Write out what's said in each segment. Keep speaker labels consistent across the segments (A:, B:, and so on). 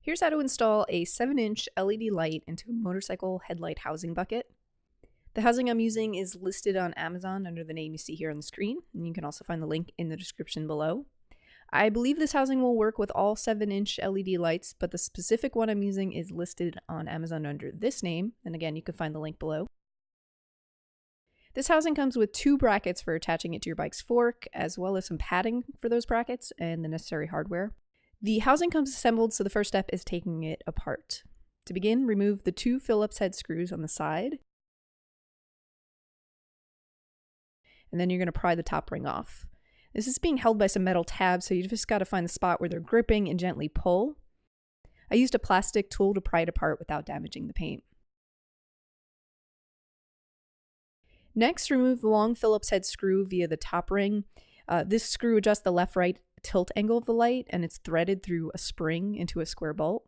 A: Here's how to install a 7-inch LED light into a motorcycle headlight housing bucket. The housing I'm using is listed on Amazon under the name you see here on the screen, and you can also find the link in the description below. I believe this housing will work with all 7-inch LED lights, but the specific one I'm using is listed on Amazon under this name, and again, you can find the link below. This housing comes with 2 brackets for attaching it to your bike's fork, as well as some padding for those brackets and the necessary hardware. The housing comes assembled, so the first step is taking it apart. To begin, remove the 2 Phillips head screws on the side, and then you're going to pry the top ring off. This is being held by some metal tabs, so you just got to find the spot where they're gripping and gently pull. I used a plastic tool to pry it apart without damaging the paint. Next, remove the long Phillips head screw via the top ring. This screw adjusts the left-right tilt angle of the light, and it's threaded through a spring into a square bolt.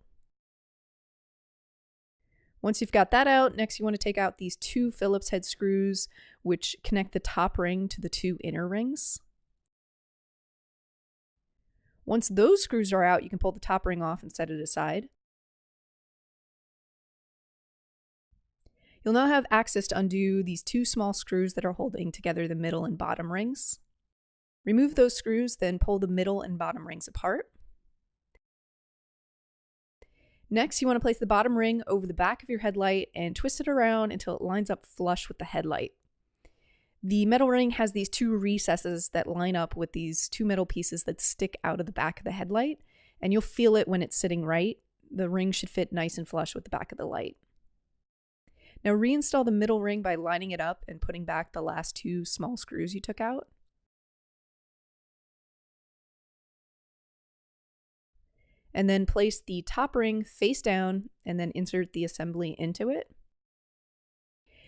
A: Once you've got that out, next you want to take out these 2 Phillips head screws, which connect the top ring to the 2 inner rings. Once those screws are out, you can pull the top ring off and set it aside. You'll now have access to undo these 2 small screws that are holding together the middle and bottom rings. Remove those screws, then pull the middle and bottom rings apart. Next, you want to place the bottom ring over the back of your headlight and twist it around until it lines up flush with the headlight. The metal ring has these 2 recesses that line up with these 2 metal pieces that stick out of the back of the headlight, and you'll feel it when it's sitting right. The ring should fit nice and flush with the back of the light. Now reinstall the middle ring by lining it up and putting back the last 2 small screws you took out. And then place the top ring face down and then insert the assembly into it.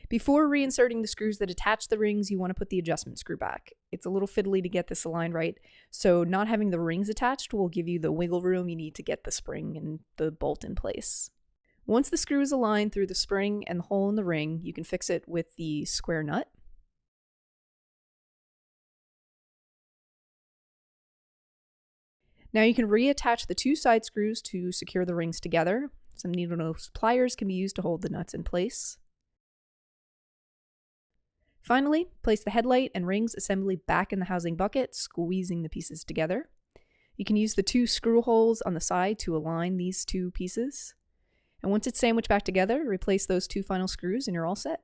A: Before reinserting the screws that attach the rings, you want to put the adjustment screw back. It's a little fiddly to get this aligned right, so not having the rings attached will give you the wiggle room you need to get the spring and the bolt in place. Once the screw is aligned through the spring and the hole in the ring, you can fix it with the square nut. Now you can reattach the 2 side screws to secure the rings together. Some needle nose pliers can be used to hold the nuts in place. Finally, place the headlight and rings assembly back in the housing bucket, squeezing the pieces together. You can use the 2 screw holes on the side to align these 2 pieces. And once it's sandwiched back together, replace those 2 final screws and you're all set.